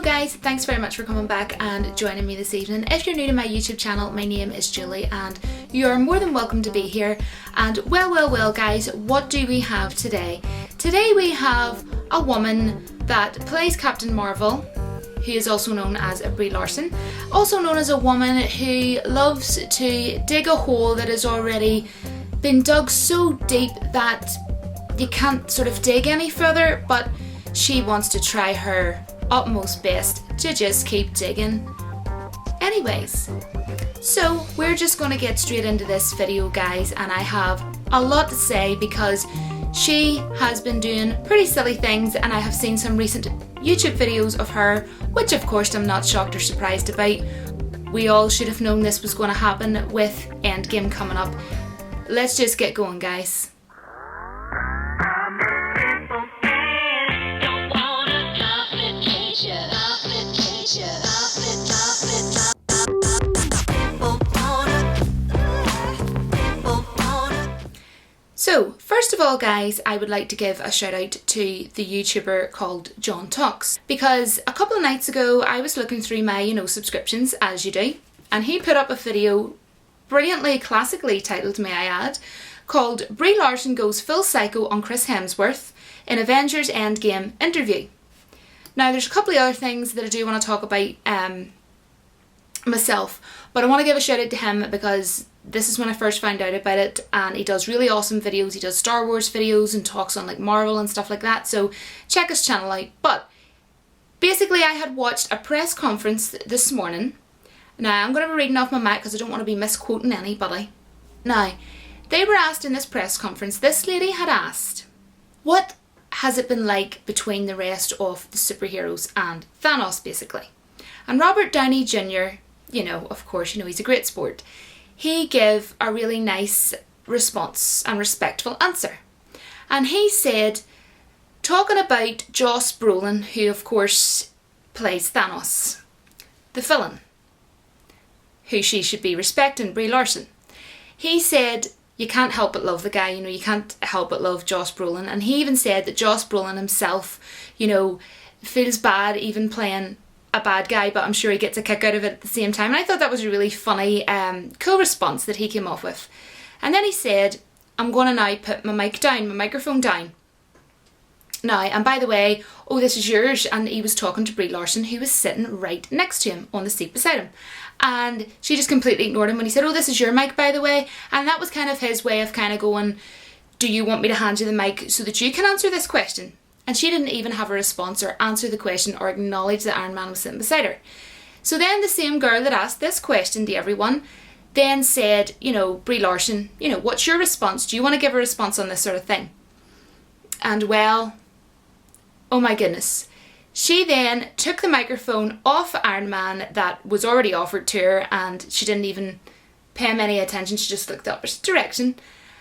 guys, thanks very much for coming back and joining me this evening. If you're new to my YouTube channel, my name is Julie and you're more than welcome to be here. And well guys, what do we have today? Today we have a woman that plays Captain Marvel, who is also known as Brie Larson, also known as a woman who loves to dig a hole that has already been dug so deep that you can't sort of dig any further, but she wants to try her utmost best to just keep digging anyways. So we're just going to get straight into this video, guys, and I have a lot to say because she has been doing pretty silly things, and I have seen some recent YouTube videos of her, which of course I'm not shocked or surprised about. We all should have known this was going to happen with Endgame coming up. Let's just get going, guys. So, first of all guys, I would like to give a shout out to the YouTuber called John Talks, because a couple of nights ago I was looking through my, subscriptions, as you do, and he put up a video, brilliantly, classically titled, may I add, called Brie Larson Goes Full Psycho on Chris Hemsworth in Avengers Endgame Interview. Now there's a couple of other things that I do want to talk about myself, but I want to give a shout out to him because this is when I first found out about it, and he does really awesome videos. He does Star Wars videos and talks on like Marvel and stuff like that, so check his channel out. But basically I had watched a press conference this morning. Now I'm going to be reading off my mic because I don't want to be misquoting anybody. Now, they were asked in this press conference, this lady had asked, what has it been like between the rest of the superheroes and Thanos, basically? And Robert Downey Jr., of course, he's a great sport. He gave a really nice response and respectful answer. And he said, talking about Joss Brolin, who of course plays Thanos, the villain, who she should be respecting, Brie Larson. He said, you can't help but love the guy, you can't help but love Joss Brolin. And he even said that Joss Brolin himself, feels bad even playing a bad guy, but I'm sure he gets a kick out of it at the same time. And I thought that was a really funny, cool response that he came off with. And then he said, I'm going to now put my microphone down. Now, and by the way, this is yours. And he was talking to Brie Larson, who was sitting right next to him on the seat beside him. And she just completely ignored him when he said, this is your mic, by the way. And that was kind of his way of kind of going, do you want me to hand you the mic so that you can answer this question? And she didn't even have a response or answer the question or acknowledge that Iron Man was sitting beside her. So then the same girl that asked this question to everyone then said, Brie Larson, what's your response? Do you want to give a response on this sort of thing? And well, oh my goodness. She then took the microphone off Iron Man that was already offered to her, and she didn't even pay him any attention. She just looked the opposite direction.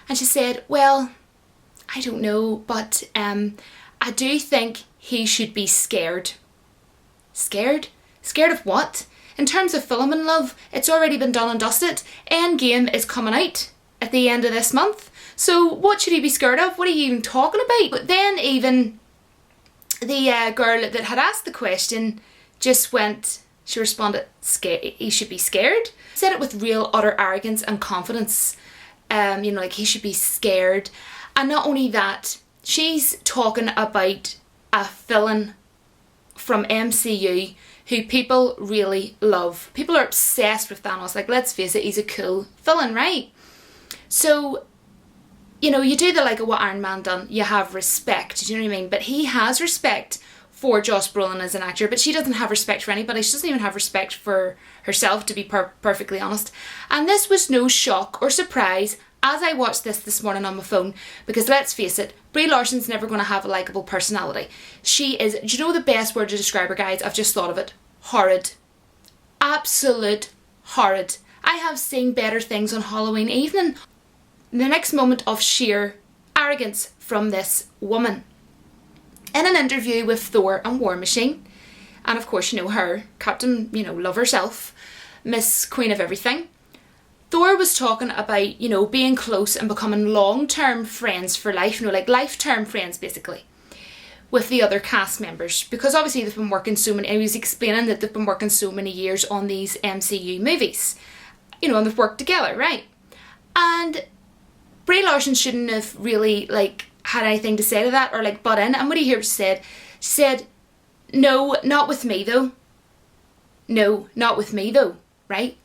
And she said, well, I don't know, but I do think he should be scared. Scared? Scared of what? In terms of film and love, it's already been done and dusted. Endgame is coming out at the end of this month. So what should he be scared of? What are you even talking about? But then even the girl that had asked the question just she responded, he should be scared. Said it with real utter arrogance and confidence. Like he should be scared. And not only that, she's talking about a villain from MCU who people really love. People are obsessed with Thanos. Like, let's face it, he's a cool villain, right? So, you do the like of what Iron Man done. You have respect, do you know what I mean? But he has respect for Joss Brolin as an actor, but she doesn't have respect for anybody. She doesn't even have respect for herself, to be perfectly honest. And this was no shock or surprise as I watched this morning on my phone, because let's face it, Brie Larson's never going to have a likeable personality. She is, do you know the best word to describe her, guys? I've just thought of it. Horrid. Absolute horrid. I have seen better things on Halloween evening. The next moment of sheer arrogance from this woman. In an interview with Thor and War Machine, and of course, her, Captain, love herself, Miss Queen of Everything, Thor was talking about, being close and becoming long-term friends for life, like life-term friends basically, with the other cast members, because obviously they've been working so many, and he was explaining that they've been working so many years on these MCU movies, you know, and they've worked together, right? And Brie Larson shouldn't have really, like, had anything to say to that, or like butt in. And what do you hear she said? She said, no, not with me though. No, not with me though, right?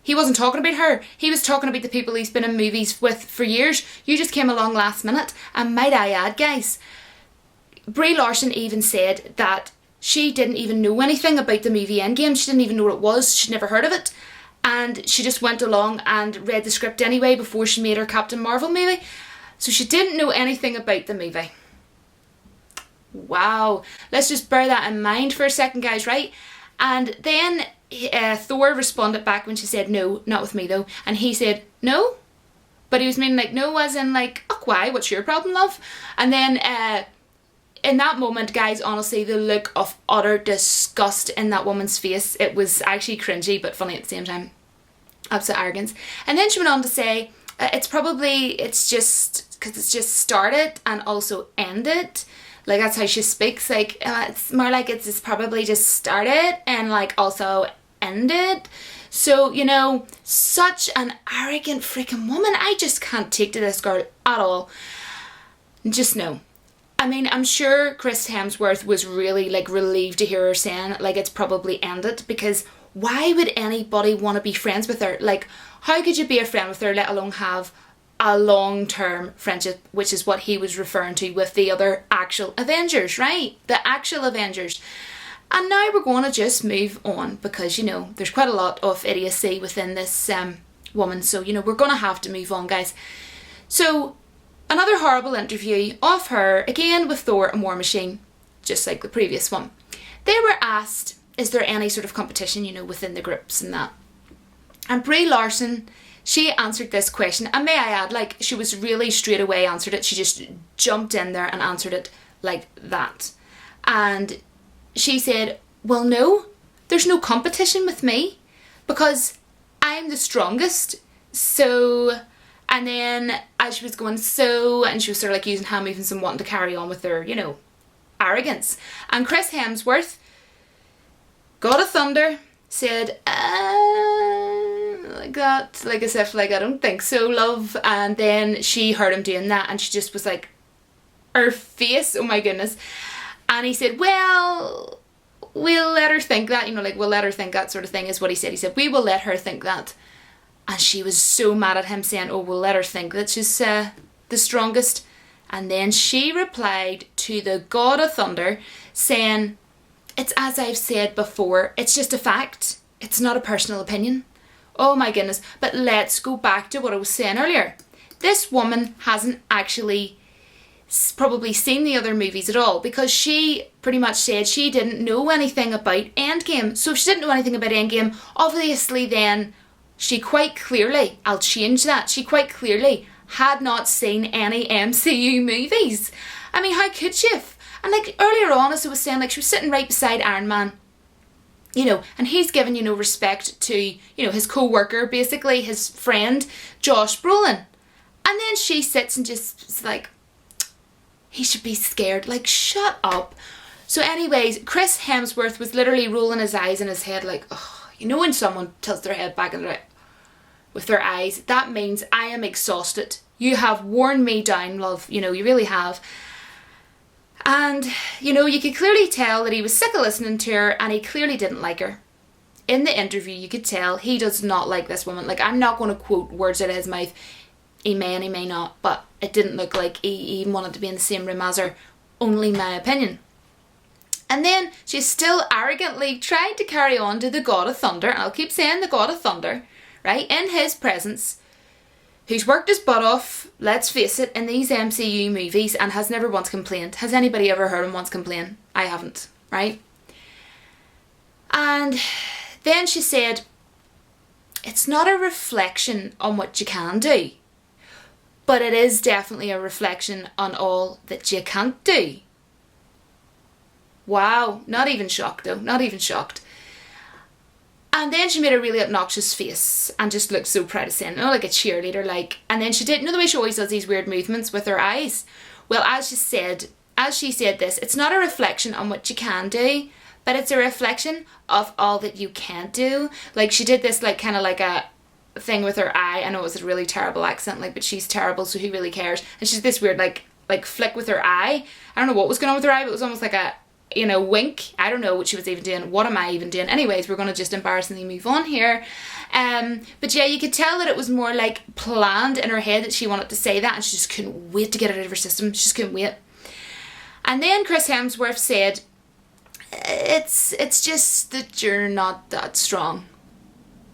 He wasn't talking about her. He was talking about the people he's been in movies with for years. You just came along last minute. And might I add, guys, Brie Larson even said that she didn't even know anything about the movie Endgame. She didn't even know what it was. She'd never heard of it. And she just went along and read the script anyway before she made her Captain Marvel movie. So she didn't know anything about the movie. Wow. Let's just bear that in mind for a second, guys, right? And then Thor responded back when she said, no, not with me though. And he said, no? But he was meaning like, no, as in like, oh, why? What's your problem, love? And then in that moment, guys, honestly, the look of utter disgust in that woman's face, it was actually cringy, but funny at the same time. Absolute arrogance. And then she went on to say, it's just because it's just started and also ended. Like, that's how she speaks. Like, it's more like it's probably just started and like also ended. So, you know, such an arrogant freaking woman. I just can't take to this girl at all. Just no. I mean, I'm sure Chris Hemsworth was really like relieved to hear her saying like it's probably ended, because why would anybody want to be friends with her? Like, how could you be a friend with her, let alone have a long-term friendship, which is what he was referring to with the other actual Avengers, right? The actual Avengers. And now we're going to just move on, because, you know, there's quite a lot of idiocy within this woman. So, you know, we're going to have to move on, guys. So, another horrible interview of her, again with Thor and War Machine, just like the previous one. They were asked, is there any sort of competition, you know, within the groups and that? And Brie Larson, she answered this question, and may I add, like, she was really straight away answered it. She just jumped in there and answered it like that. And she said, well, no, there's no competition with me, because I'm the strongest. So, and then as she was going, so, and she was sort of like using hand movements and wanting to carry on with her, you know, arrogance. And Chris Hemsworth, God of Thunder, said, like that, like as if like, I don't think so, love. And then she heard him doing that, and she just was like, her face, oh my goodness. And he said, well, we'll let her think that, you know, like, we'll let her think that sort of thing is what he said. He said, we will let her think that. And she was so mad at him, saying, oh, we'll let her think that she's the strongest. And then she replied to the God of Thunder, saying, it's as I've said before, it's just a fact. It's not a personal opinion. Oh my goodness. But let's go back to what I was saying earlier. This woman hasn't actually probably seen the other movies at all, because she pretty much said she didn't know anything about Endgame. So if she didn't know anything about Endgame, obviously then she quite clearly, I'll change that, she quite clearly had not seen any MCU movies. I mean, how could she have? And like earlier on, as I was saying, like she was sitting right beside Iron Man, you know, and he's given, you know, respect to, you know, his co-worker, basically his friend, Josh Brolin. And then she sits and just is like, he should be scared. Like, shut up. So anyways, Chris Hemsworth was literally rolling his eyes in his head like, oh, you know when someone tilts their head back and with their eyes, that means I am exhausted. You have worn me down, love. You know, you really have. And, you know, you could clearly tell that he was sick of listening to her, and he clearly didn't like her. In the interview, you could tell he does not like this woman. Like, I'm not going to quote words out of his mouth. He may and he may not, but it didn't look like he even wanted to be in the same room as her. Only my opinion. And then she still arrogantly tried to carry on to the God of Thunder, and I'll keep saying the God of Thunder, right, in his presence, who's worked his butt off, let's face it, in these MCU movies and has never once complained. Has anybody ever heard him once complain? I haven't, right? And then she said, it's not a reflection on what you can do, but it is definitely a reflection on all that you can't do. Wow, not even shocked though, not even shocked. And then she made a really obnoxious face and just looked so proud of saying, oh, like a cheerleader, like. And then she did, you know the way she always does these weird movements with her eyes? Well, as she said, as she said this, it's not a reflection on what you can do, but it's a reflection of all that you can't do. Like, she did this, like, kind of like a thing with her eye. I know it was a really terrible accent, like, but she's terrible, so who really cares? And she's this weird, like flick with her eye. I don't know what was going on with her eye, but it was almost like a, you know, wink. I don't know what she was even doing. What am I even doing? Anyways, we're going to just embarrassingly move on here. But yeah, you could tell that it was more like planned in her head that she wanted to say that, and she just couldn't wait to get it out of her system. She just couldn't wait. And then Chris Hemsworth said, it's just that you're not that strong.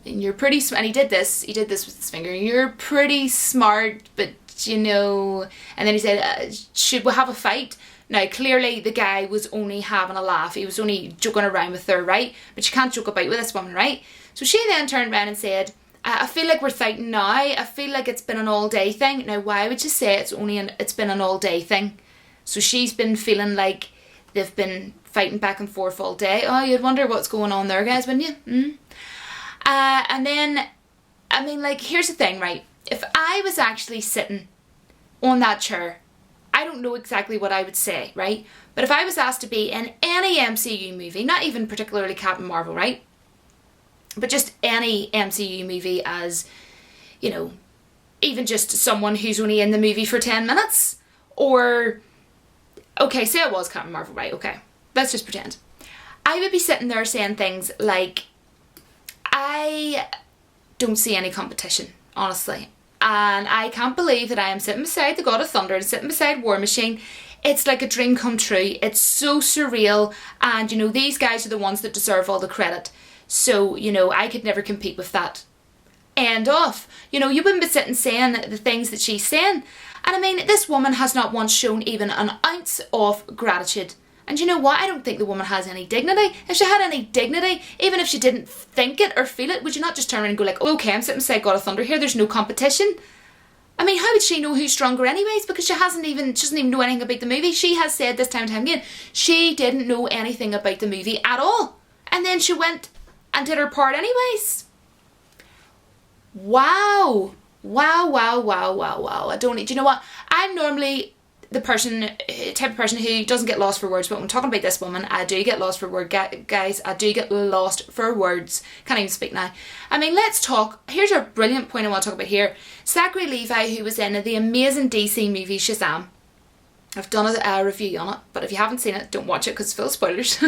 And you're pretty, and he did this with his finger, you're pretty smart, but you know, and then he said, should we have a fight? Now, clearly the guy was only having a laugh. He was only joking around with her, right? But you can't joke about with this woman, right? So she then turned around and said, I feel like we're fighting now. I feel like it's been an all day thing. Now, why would you say it's been an all day thing? So she's been feeling like they've been fighting back and forth all day. Oh, you'd wonder what's going on there, guys, wouldn't you? And then, I mean, like, here's the thing, right? If I was actually sitting on that chair, I don't know exactly what I would say, right? But if I was asked to be in any MCU movie, not even particularly Captain Marvel, right? But just any MCU movie as, you know, even just someone who's only in the movie for 10 minutes. Or, okay, say I was Captain Marvel, right? Okay, let's just pretend. I would be sitting there saying things like, I don't see any competition, honestly. And I can't believe that I am sitting beside the God of Thunder and sitting beside War Machine. It's like a dream come true. It's so surreal. And, you know, these guys are the ones that deserve all the credit. So, you know, I could never compete with that. End off. You know, you wouldn't be sitting saying the things that she's saying. And I mean, this woman has not once shown even an ounce of gratitude. And you know what? I don't think the woman has any dignity. If she had any dignity, even if she didn't think it or feel it, would you not just turn around and go like, okay, I'm sitting beside God of Thunder here, there's no competition? I mean, how would she know who's stronger anyways? Because she doesn't even know anything about the movie. She has said this time and time again, she didn't know anything about the movie at all. And then she went and did her part anyways. Wow. Wow. Do you know what? I'm normally the type of person who doesn't get lost for words, but when I'm talking about this woman, I do get lost for words, guys. I do get lost for words. Can't even speak now. I mean, let's talk. Here's a brilliant point I want to talk about here. Zachary Levi, who was in the amazing DC movie Shazam. I've done a review on it, but if you haven't seen it, don't watch it because it's full of spoilers.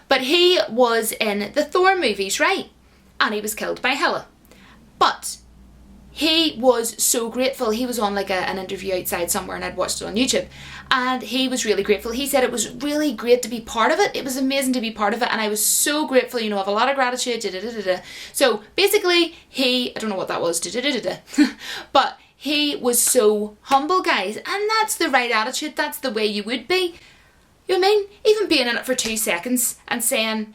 But he was in the Thor movies, right? And he was killed by Hela. But he was so grateful. He was on like an interview outside somewhere, and I'd watched it on YouTube, and he was really grateful. He said it was really great to be part of it. It was amazing to be part of it, and I was so grateful, you know, I have a lot of gratitude. So basically I don't know what that was, but he was so humble, guys, and that's the right attitude. That's the way you would be. You know what I mean? Even being in it for 2 seconds and saying,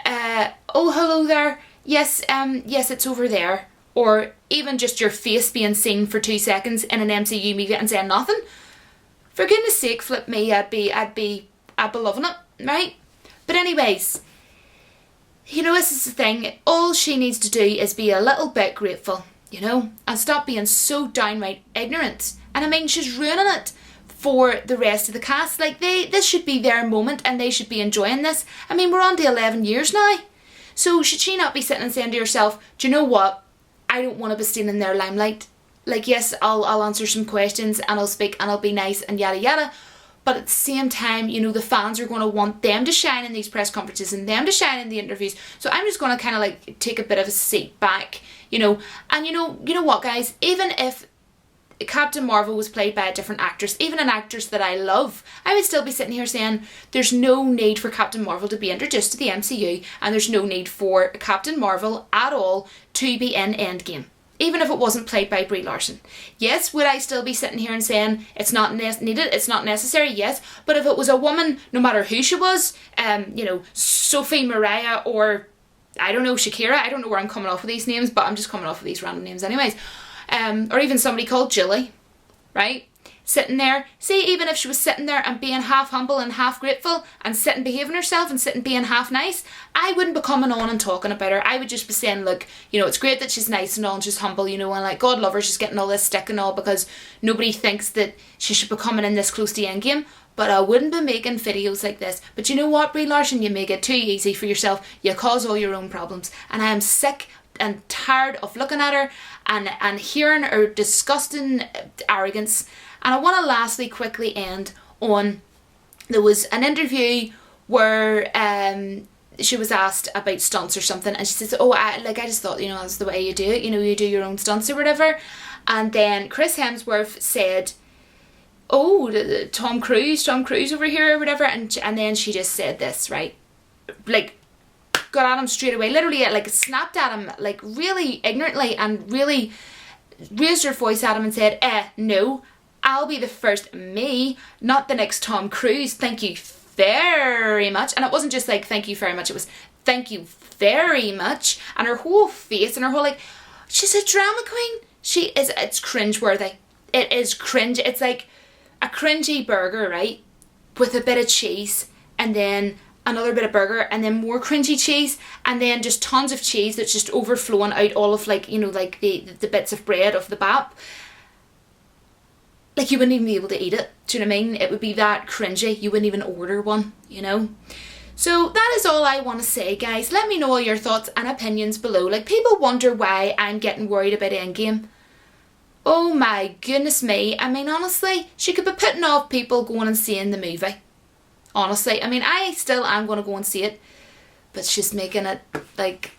oh, hello there, yes, it's over there. Or even just your face being seen for 2 seconds in an MCU movie and saying nothing. For goodness sake, flip me, I'd be loving it, right? But anyways, you know, this is the thing. All she needs to do is be a little bit grateful, you know, and stop being so downright ignorant. And I mean, she's ruining it for the rest of the cast. Like, this should be their moment and they should be enjoying this. I mean, we're on to 11 years now. So should she not be sitting and saying to herself, do you know what? I don't want to be staying in their limelight. Like, yes, I'll answer some questions and I'll speak and I'll be nice and yada yada. But at the same time, you know, the fans are going to want them to shine in these press conferences and them to shine in the interviews. So I'm just going to kind of like take a bit of a seat back, you know. And you know what, guys? Even if Captain Marvel was played by a different actress, even an actress that I love, I would still be sitting here saying there's no need for Captain Marvel to be introduced to the MCU, and there's no need for Captain Marvel at all to be in Endgame, even if it wasn't played by Brie Larson. Yes, would I still be sitting here and saying it's not needed, it's not necessary? Yes, but if it was a woman, no matter who she was, you know, Sophie Mariah, or I don't know, Shakira, I don't know where I'm coming off with these names, but I'm just coming off with these random names anyways. Or even somebody called Jilly, right? Sitting there. See, even if she was sitting there and being half humble and half grateful and sitting behaving herself and sitting being half nice, I wouldn't be coming on and talking about her. I would just be saying, look, you know, it's great that she's nice and all and she's humble, you know, and like, God love her, she's getting all this stick and all because nobody thinks that she should be coming in this close to Endgame. but I wouldn't be making videos like this. But you know what, Brie Larson, you make it too easy for yourself. You cause all your own problems. And I am sick and tired of looking at her and hearing her disgusting arrogance. And I want to lastly quickly end on, there was an interview where she was asked about stunts or something, and she says, oh, I just thought, you know, that's the way you do it, you know, you do your own stunts or whatever. And then Chris Hemsworth said, oh, Tom Cruise over here or whatever, and then she just said this, right, like, got at him straight away, literally, like, snapped at him, like, really ignorantly, and really raised her voice at him and said, no, I'll be the first me, not the next Tom Cruise, thank you very much. And it wasn't just like, thank you very much, it was, thank you very much. And her whole face and her whole, like, she's a drama queen. She is, it's cringeworthy. It is cringe. It's like a cringy burger, right, with a bit of cheese, and then another bit of burger, and then more cringy cheese, and then just tons of cheese that's just overflowing out all of, like, you know, like the bits of bread of the bap. Like, you wouldn't even be able to eat it. Do you know what I mean? It would be that cringy. You wouldn't even order one, you know? So that is all I want to say, guys. Let me know all your thoughts and opinions below. Like, people wonder why I'm getting worried about Endgame. Oh my goodness me. I mean, honestly, she could be putting off people going and seeing the movie. Honestly. I mean, I still am going to go and see it. But she's making it, like,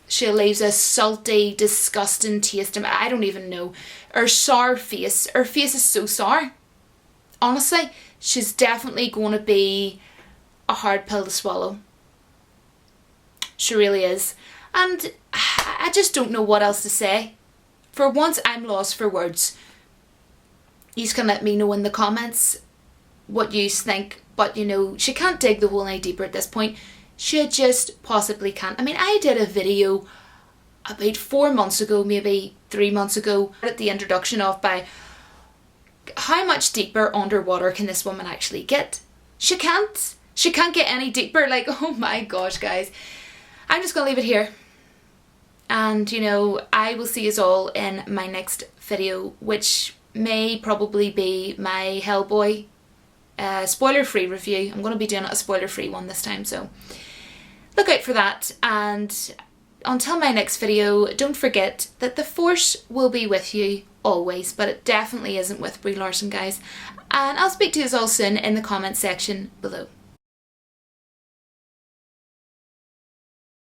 She leaves a salty, disgusting taste. I don't even know. Her sour face. Her face is so sour. Honestly, she's definitely going to be a hard pill to swallow. She really is. And I just don't know what else to say. For once, I'm lost for words. You can let me know in the comments what you think. But, you know, she can't dig the hole any deeper at this point. She just possibly can't. I mean, I did a video about 4 months ago, maybe 3 months ago, at the introduction of by how much deeper underwater can this woman actually get? She can't. She can't get any deeper. Like, oh my gosh, guys. I'm just going to leave it here. And, you know, I will see us all in my next video, which may probably be my Hellboy spoiler-free review. I'm going to be doing a spoiler-free one this time, so look out for that. And until my next video, don't forget that the Force will be with you always, but it definitely isn't with Brie Larson, guys. And I'll speak to you all soon in the comment section below.